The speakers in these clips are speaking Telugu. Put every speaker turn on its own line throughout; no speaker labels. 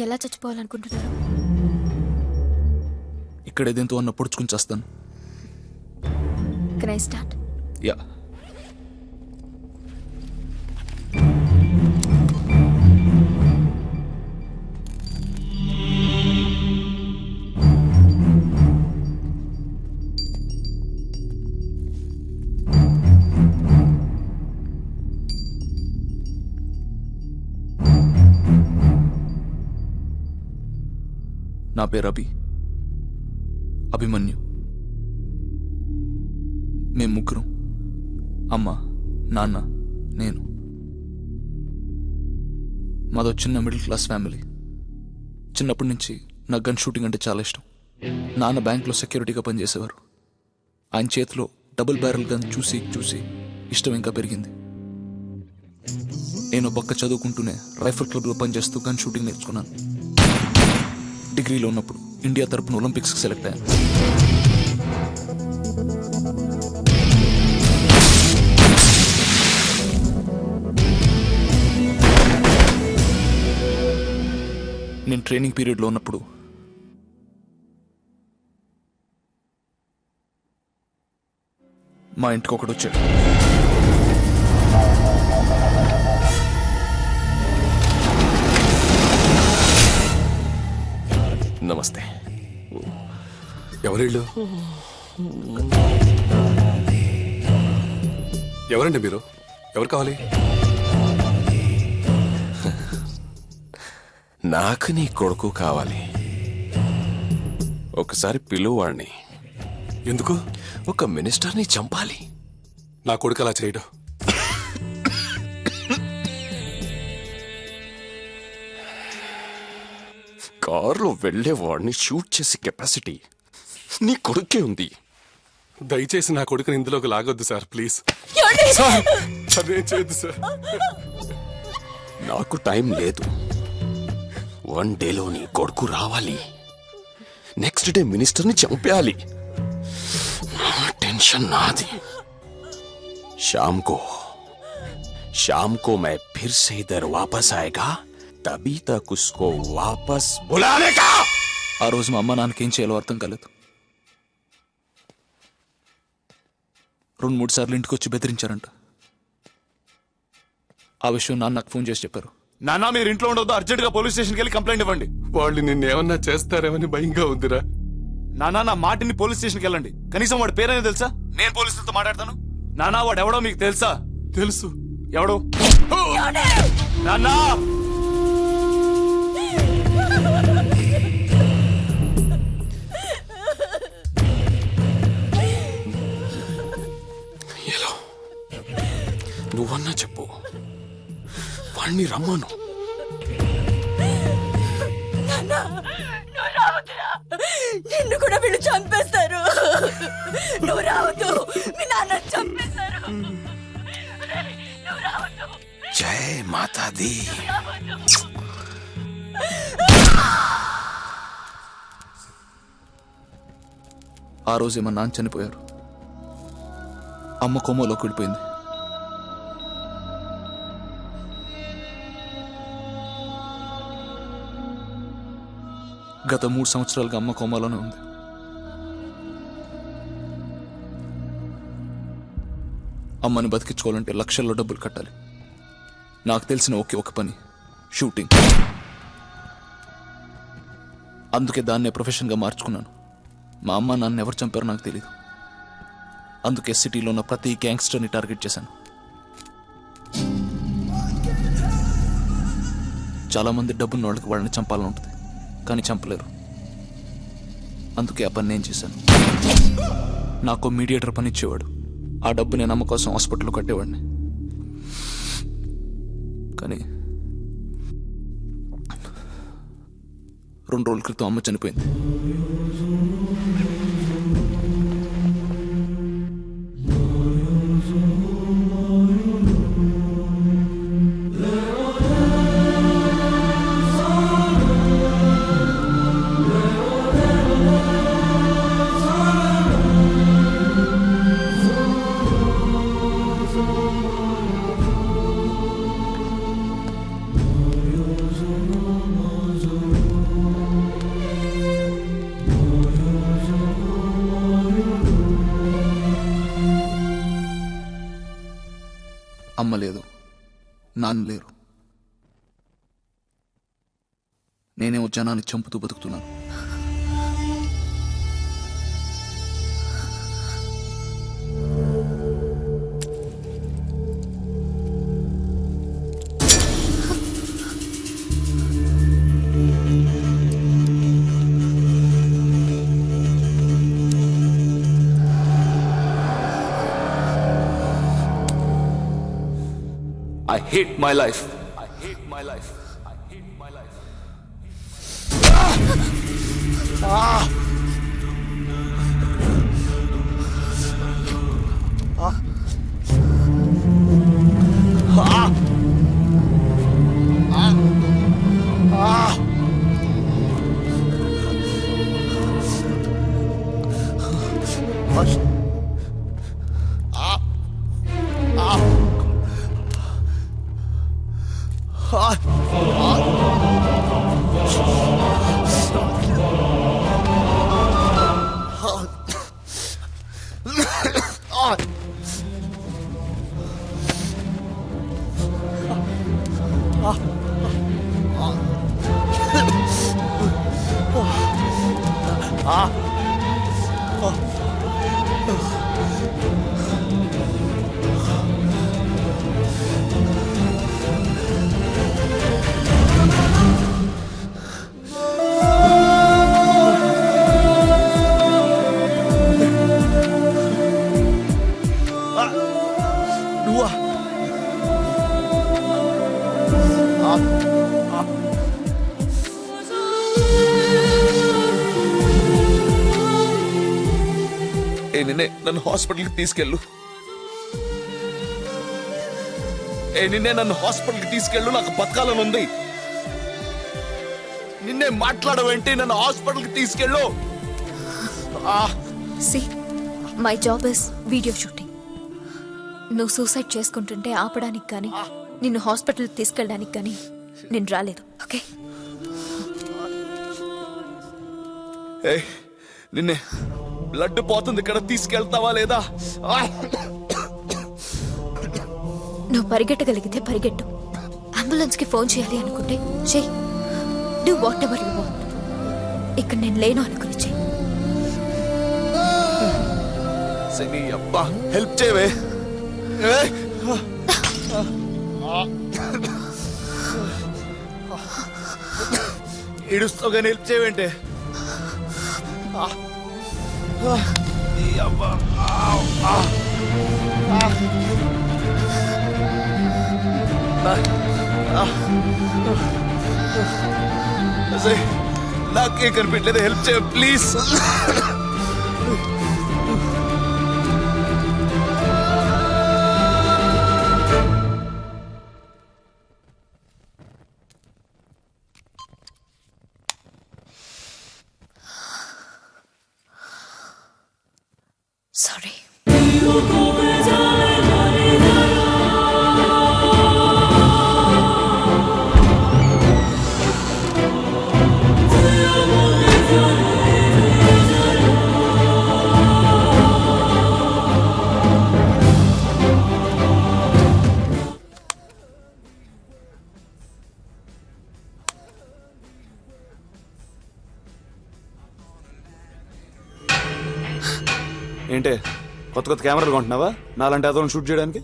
ఎలా చచ్చిపోవాలనుకుంటున్నారు?
ఇక్కడ ఏదేంతో అన్న పొడుచుకుని చేస్తాను.
Can I start?
యా. నా పేరు అభిమన్యు. మేము ముగ్గురం, అమ్మ, నాన్న, నేను. మాదో చిన్న మిడిల్ క్లాస్ ఫ్యామిలీ. చిన్నప్పటి నుంచి నాకు గన్ షూటింగ్ అంటే చాలా ఇష్టం. నాన్న బ్యాంక్లో సెక్యూరిటీగా పనిచేసేవారు. ఆయన చేతిలో డబుల్ బ్యారెల్ గన్ చూసి చూసి ఇష్టం ఇంకా పెరిగింది. నేను పక్క చదువుకుంటూనే రైఫిల్ క్లబ్లో పనిచేస్తూ గన్ షూటింగ్ నేర్చుకున్నాను. డిగ్రీలో ఉన్నప్పుడు ఇండియా తరపున ఒలింపిక్స్కి సెలెక్ట్ అయ్యాను. నేను ట్రైనింగ్ పీరియడ్లో ఉన్నప్పుడు మా ఇంటికి ఒకడు వచ్చాడు.
నమస్తే. ఎవరిళ్ళు? ఎవరండి మీరు? ఎవరు కావాలి?
నాకు నీ కొడుకు కావాలి. ఒకసారి పిలువాణ్ణి.
ఎందుకు?
ఒక మినిస్టర్ని చంపాలి.
నా కొడుకు అలా చేయడు.
కారులో వెళ్లేవాడిని షూట్ చేసే కెపాసిటీ నీ కొడుకే ఉంది.
దయచేసి నా కొడుకుని ఇందులోకి లాగొద్దు సార్, ప్లీజ్. అదేం చేయొద్దు సార్.
నాకు టైం లేదు. 1 డేలో నీ కొడుకు రావాలి. నెక్స్ట్ డే మినిస్టర్ని చంపేయాలి. టెన్షన్ నాది. शाम को मैं फिर से इधर वापस आएगा, तभी तक उसको वापस बुलाने का.
ఆ రోజు మా అమ్మ నాన్నకేం చేయాలో అర్థం కాలేదు. 2-3 సార్లు ఇంటికి వచ్చి బెదిరించారంట. ఆ విషయం నాన్న నాకు ఫోన్ చేసి చెప్పారు.
నాన్న, మీరు ఇంట్లో ఉండొద్దు, అర్జెంట్ గా పోలీస్ స్టేషన్కి వెళ్ళి కంప్లైంట్ ఇవ్వండి.
వాళ్ళు నిన్నేమన్నా చేస్తారేమని భయంగా ఉందిరా.
నాన్న, నా మాటిని పోలీస్ స్టేషన్కి వెళ్ళండి. కనీసం వాడి పేరైనా తెలుసా? నేను పోలీసులతో మాట్లాడతాను. నాన్న, వాడు ఎవడో మీకు తెలుసా?
తెలుసు.
ఎవడు? నాన్న,
నువ్వన్నా చెప్పు, వాణ్ణి రమ్మను.
నిన్ను కూడా వీళ్ళు చంపేస్తారు. నువ్వు రావద్దు, మీ నాన్న చంపేస్తారు.
జై మాతా दी.
ఆ రోజే మా నాన్న చనిపోయారు. అమ్మ కోమలోకి వెళ్ళిపోయింది. గత 3 సంవత్సరాలుగా అమ్మ కోమాలోనే ఉంది. అమ్మని బతికించుకోవాలంటే లక్షల్లో డబ్బులు కట్టాలి. నాకు తెలిసిన ఒకే ఒక పని షూటింగ్. అందుకే దాన్నే ప్రొఫెషన్గా మార్చుకున్నాను. మా అమ్మ నాన్న ఎవరు చంపారో నాకు తెలియదు. అందుకే సిటీలో ఉన్న ప్రతి గ్యాంగ్స్టర్ని టార్గెట్ చేశాను. చాలామంది డబ్బున్న వాళ్ళకి వాళ్ళని చంపాలని ఉంటుంది, కానీ చంపలేరు. అందుకే ఆ పని నేను చేశాను. నాకు మీడియేటర్ పని ఇచ్చేవాడు. ఆ డబ్బు నేను అమ్మ కోసం హాస్పిటల్లో కట్టేవాడిని. కానీ 2 రోజుల క్రితం అమ్మ చనిపోయింది. అమ్మ లేదు, నాన్న లేరు. నేనేమో జనాన్ని చంపుతూ బతుకుతున్నాను. I hate my life. I hate my life. I hate my life. నిన్నే నన్ను హాస్పిటల్కి తీసుకెళ్ళు. నిన్నే నన్ను హాస్పిటల్కి తీసుకెళ్ళు. నాకు బతకాలని ఉంది. నిన్నే మాట్లాడవేంటి? నన్ను హాస్పిటల్కి తీసుకెళ్ళు.
See, my job is video shooting. నువ్వు సూసైడ్ చేసుకుంటుంటే ఆపడానికి కానీ నిన్ను హాస్పిటల్కి తీసుకెళ్ళడానికి కానీ నేను రాలేదు. ఓకే,
నిన్నే బ్లడ్ పోతుంది ఇక్కడ, తీసుకెళ్తావా లేదా?
నువ్వు పరిగెట్టగలిగితే పరిగెట్టు. అంబులెన్స్కి ఫోన్ చేయాలి అనుకుంటే చెయ్యి. Do what ever you want. ఇక్కడ నేను లేను అనుకుని చెయ్యి.
సరే అబ్బా, హెల్ప్ చేయవే. ఏడుస్తావు కానీ హెల్ప్ చేయవేంటే? నాకేం కనిపించలేదు, హెల్ప్ చేయ ప్లీజ్.
సారీ.
ఏంటే కొత్త కొత్త కెమెరాలు కొంటున్నావా నాలాంటి అతను షూట్ చేయడానికి?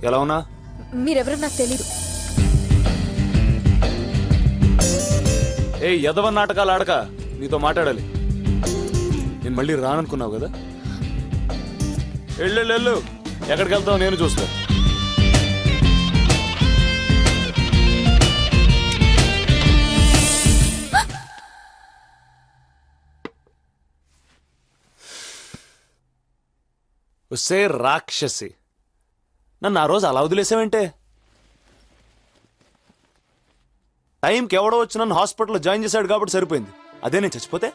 ఎలా ఉన్నా?
మీరెవరో నాకు తెలీదు.
ఏ యదవ నాటకాలు ఆడక, నీతో మాట్లాడాలి. నేను మళ్ళీ రాననుకున్నావు కదా? వెళ్ళు, ఎక్కడికి వెళ్తావు నేను చూస్తా. వస్తే రాక్షసి, నన్ను ఆ రోజు అలా వదిలేసావంటే? టైంకి ఎవడో వచ్చి నన్ను హాస్పిటల్లో జాయిన్ చేశాడు కాబట్టి సరిపోయింది. అదే నేను చచ్చిపోతే?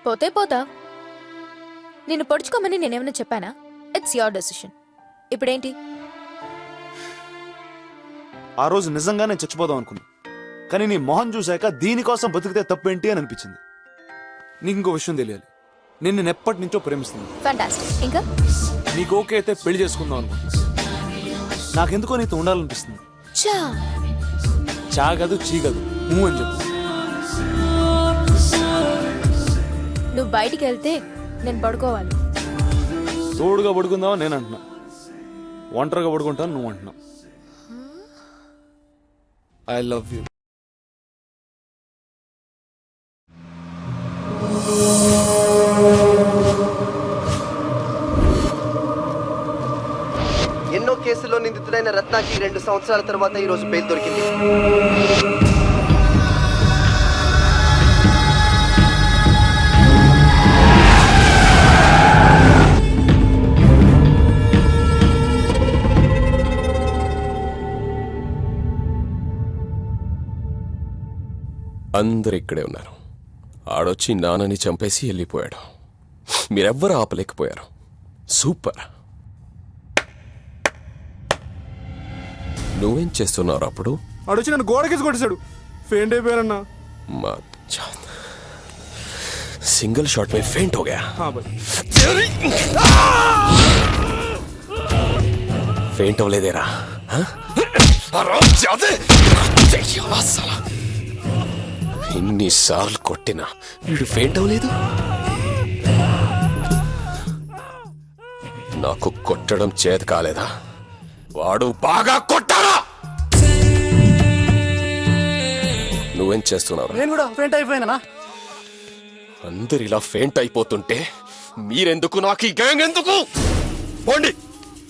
పోతే పోతా. నిన్ను పొడుచుకోమని నేనేమైనా చెప్పానా? It's your decision. ఇప్పుడేంటి?
ఆ రోజు నిజంగా నేను చచ్చిపోదాం అనుకున్నా, కానీ నీ మొహం చూశాక దీనికోసం బతికితే తప్పేంటి అని అనిపించింది. నీకు ఇంకో విషయం తెలియాలి, నేను ఎప్పటి నుంచో ప్రేమిస్తున్నాను.
ఫ్యాంటాస్టిక్. ఇంకా
నీకు ఓకే అయితే పెళ్లి చేసుకుందాం అనుకుంటున్నా. నాకెందుకో నీతో ఉండాలనిపిస్తుంది.
చా
చాగదు చీగదు నువ్వు అని చెప్పు.
నువ్వు బయటికి వెళ్తే నేను పడుకోవాలి.
తోడుగా పడుకుందామని నేను అంటున్నా, ఒంటరిగా పడుకుంటాను నువ్వు అంటున్నావు. I love you.
ఎన్నో కేసుల్లో నిందితుడైన రత్నాకి 2 సంవత్సరాల తర్వాత ఈ రోజు బెయిల్ దొరికింది.
అందరు ఇక్కడే ఉన్నారు. ఆడొచ్చి నాన్నని చంపేసి వెళ్ళిపోయాడు. మీరెవ్వరూ ఆపలేకపోయారు. సూపర్. నువ్వేం చేస్తున్నావు అప్పుడు?
ఆడొచ్చి నన్ను గోడకేసి కొట్టేశాడు. ఫెయింట్ అయిపోయానన్నా.
సింగిల్ షాట్ में फेंट हो गया. फेंट అవ్వలేదేరా? ఇన్నిసార్లు కొట్టినా వీడు ఫెయింట్ అవ్వలేదు. నాకు కొట్టడం చేత కాలేదా? వాడు బాగా కొట్టారా? నువ్వేం చేస్తున్నావు?
నేను కూడా ఫెయింట్ అయిపోయినా.
అందరు ఇలా ఫెయింట్ అయిపోతుంటే మీరెందుకు? నాకు ఈ గ్యాంగ్ ఎందుకు? పోండి,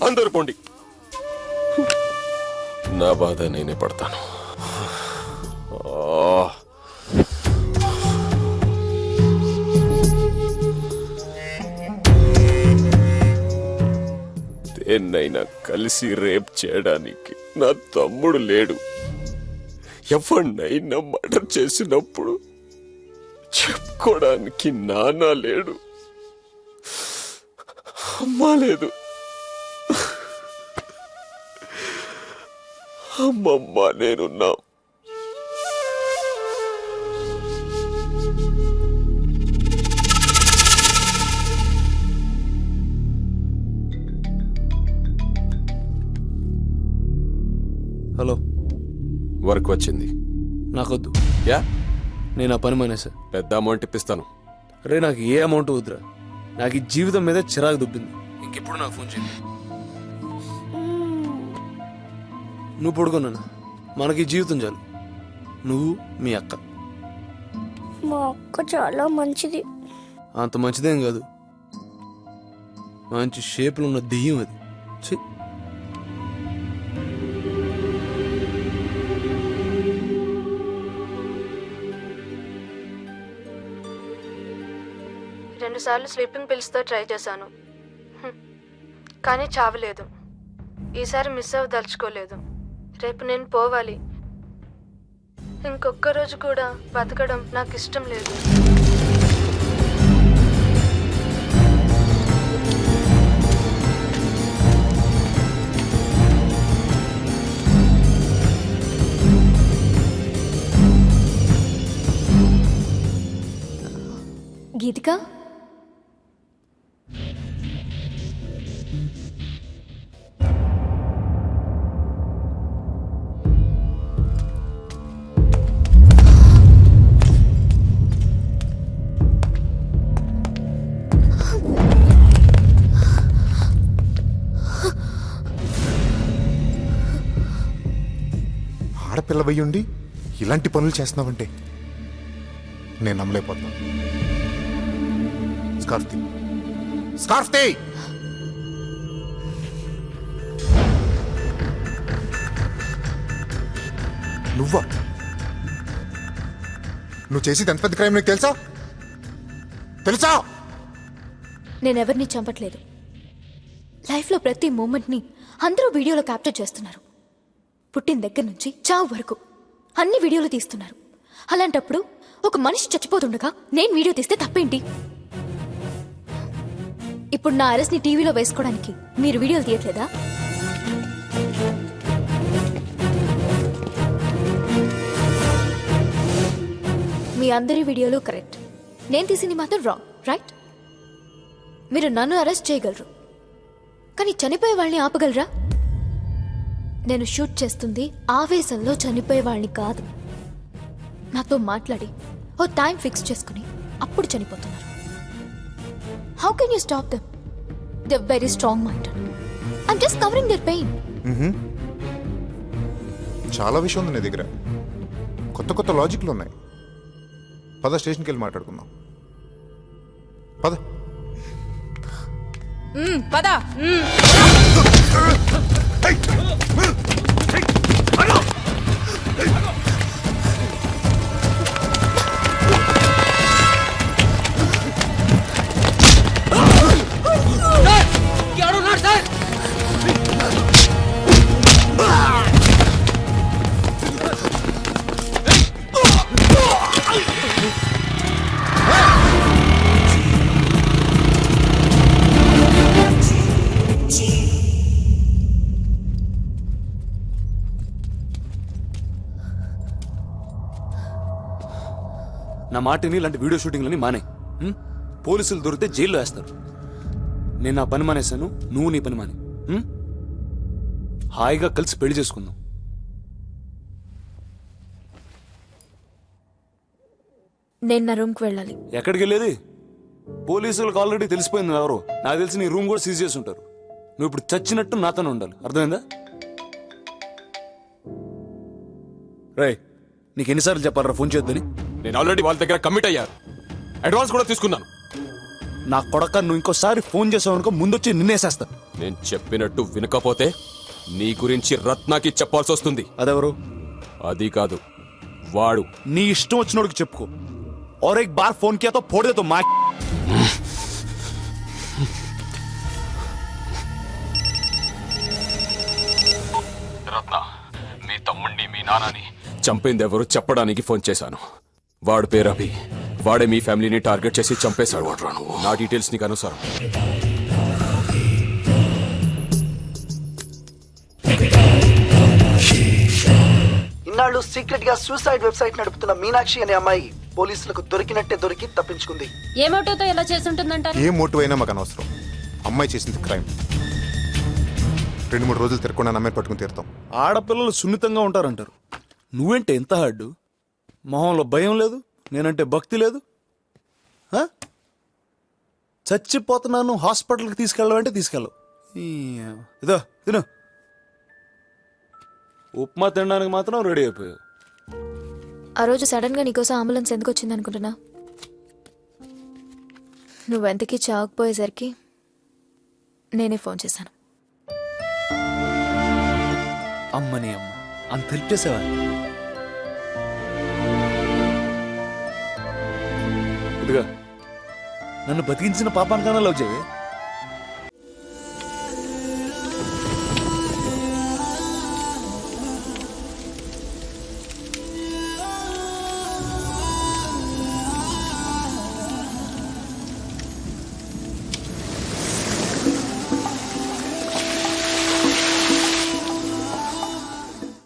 అందరూ పోండి. నా బాధ నేనే పడతాను. దేన్నైనా కలిసి రేప్ చేయడానికి నా తమ్ముడు లేడు. ఎవరినైనా మర్డర్ చేసినప్పుడు చెప్పుకోవడానికి నాన్న లేడు, అమ్మ లేదు. అమ్మమ్మ నేనున్నా.
హలో,
వర్క్ వచ్చింది.
నాకొద్దు.
యా,
నేను ఆ పని మానేసా.
పెద్ద అమౌంట్ ఇప్పిస్తాను.
రే, నాకు ఏ అమౌంట్ వద్దురా. నాకు ఈ జీవితం మీద చిరాకు దుబ్బింది. ఇంకెప్పుడు నాకు ఫోన్ చేయండి. నువ్వు పడుకున్నాను, మనకి జీవితం చాలు. నువ్వు, మీ అక్క.
మా అక్క చాలా మంచిది.
అంత మంచిదేం కాదు, మంచి షేప్లో ఉన్న దెయ్యం అది. ఛీ.
రెండుసార్లు స్లీపింగ్ పిల్స్తో ట్రై చేశాను, కానీ చావలేదు. ఈసారి మిస్ అవ్వదలుచుకోలేదు. రేపు నేను పోవాలి. ఇంకొక్క రోజు కూడా బతకడం నాకు ఇష్టం లేదు. గీతిక,
పిల్లవయ్యి ఉండి ఇలాంటి పనులు చేస్తున్నావంటే నేను నమ్మలేకపోతున్నా. స్కార్ఫ్ తీ. స్కార్ఫ్ తీ. నువ్వా? నువ్వు చేసేది ఎంత పెద్ద క్రైమ్ నీకు తెలుసా? తెలుసా?
నేనెవరిని చంపట్లేదు. లైఫ్లో ప్రతి మూమెంట్ని అందరూ వీడియోలో క్యాప్చర్ చేస్తున్నారు. పుట్టిన దగ్గర నుంచి చావు వరకు అన్ని వీడియోలు తీస్తున్నారు. అలాంటప్పుడు ఒక మనిషి చచ్చిపోతుండగా నేను వీడియో తీస్తే తప్పేంటి? ఇప్పుడు నా అరెస్ట్ని టీవీలో వేసుకోవడానికి మీరు వీడియోలు తీయట్లేదా? మీ అందరి వీడియోలు కరెక్ట్, నేను తీసింది మాత్రం రాంగ్, రైట్? మీరు నన్ను అరెస్ట్ చేయగలరు, కానీ చనిపోయే వాళ్ళని ఆపగలరా? నేను షూట్ చేస్తుంది ఆవేశంలో చనిపోయే వాళ్ళని కాదు. నాతో మాట్లాడి ఓ టైం ఫిక్స్ చేసుకుని అప్పుడు చనిపోతున్నారు. How can you stop them? They are very strong minded. I'm just covering their pain.
చాలా విషయం ఉంది నీ దగ్గర. కొత్త కొత్త లాజిక్లు ఉన్నాయి. పద, స్టేషన్కి వెళ్ళి మాట్లాడుకుందాం. పద.
పద.
నా మాటిని ఇలాంటి వీడియో షూటింగ్లని మానే. పోలీసులు దొరికితే జైల్లో వేస్తారు. నేను నా పని మానేశాను, నువ్వు నీ పని మానే. హాయిగా కలిసి పెళ్లి చేసుకుందాం.
నేను నా రూమ్కి వెళ్ళాలి.
ఎక్కడికి వెళ్ళేది? పోలీసులకు ఆల్రెడీ తెలిసిపోయింది ఎవరు. నాకు తెలిసి నీ రూమ్ కూడా సీజ్ చేసి ఉంటారు. నువ్వు ఇప్పుడు చచ్చినట్టు నాతోనే ఉండాలి, అర్థమైందా? రే, నీకు ఎన్నిసార్లు చెప్పాలరా ఫోన్ చేయొద్దని?
నేను ఆల్రెడీ వాళ్ళ దగ్గర కమిట్ అయ్యాను. అడ్వాన్స్ కూడా తీసుకున్నాను.
నా కొడక, నువ్వు ఇంకోసారి ఫోన్ చేసావు అనుకో ముందొచ్చి నిన్నేసేస్తా.
నేను చెప్పినట్టు వినకపోతే నీ గురించి రత్నాకి చెప్పాల్సి వస్తుంది.
అదెవరు?
అది కాదు, వాడు.
నీ ఇష్టం వచ్చినోడికి చెప్పుకో. और एक बार फोन किया तो फोड़ दे तो मार.
రత్న, మీ తమ్ముణ్ణి మీ నాన్నని చంపింది ఎవరు చెప్పడానికి ఫోన్ చేశాను. వాడు పేరు అభి. వాడే మీ ఫ్యామిలీని టార్గెట్ చేసి చంపేశాడు. నా డీటెయిల్స్ నీకు అనుసారం.
ఇన్నాళ్ళు సీక్రెట్ గా సూసైడ్ వెబ్సైట్ నడుపుతున్న మీనాక్షి అనే అమ్మాయి పోలీసులకు దొరికినట్టే దొరికి తప్పించుకుంది.
ఏ మోటివ్తో ఎలా చేసుంటుందంట?
ఏ మోటివ్ అయినా మాకు అనవసరం. అమ్మాయి చేసింది క్రైమ్. 2-3 రోజులు తిరగకుండా అమ్మాయిని పట్టుకుని తీరుతాం.
ఆడపిల్లలు సున్నితంగా ఉంటారంటారు. నువ్వేంటే ఎంత హార్డు? మొహంలో భయం లేదు, నేనంటే భక్తి లేదు. చచ్చిపోతున్నాను హాస్పిటల్కి తీసుకెళ్ళవంటే తీసుకెళ్ళవు. ఇదో తిను. ఉప్మా తినడానికి మాత్రం రెడీ అయిపోయావు.
ఆ రోజు సడన్ గా నీకోసం అంబులెన్స్ ఎందుకు వచ్చింది అనుకుంటున్నా? నువ్వెంతకీ చావకపోయేసరికి నేనే ఫోన్ చేశాను.
అమ్మని అమ్మ అంత హెల్ప్ చేసావా? ఇదిగా నన్ను బతికించిన పాపానికన్నా లవ్ చేయవే.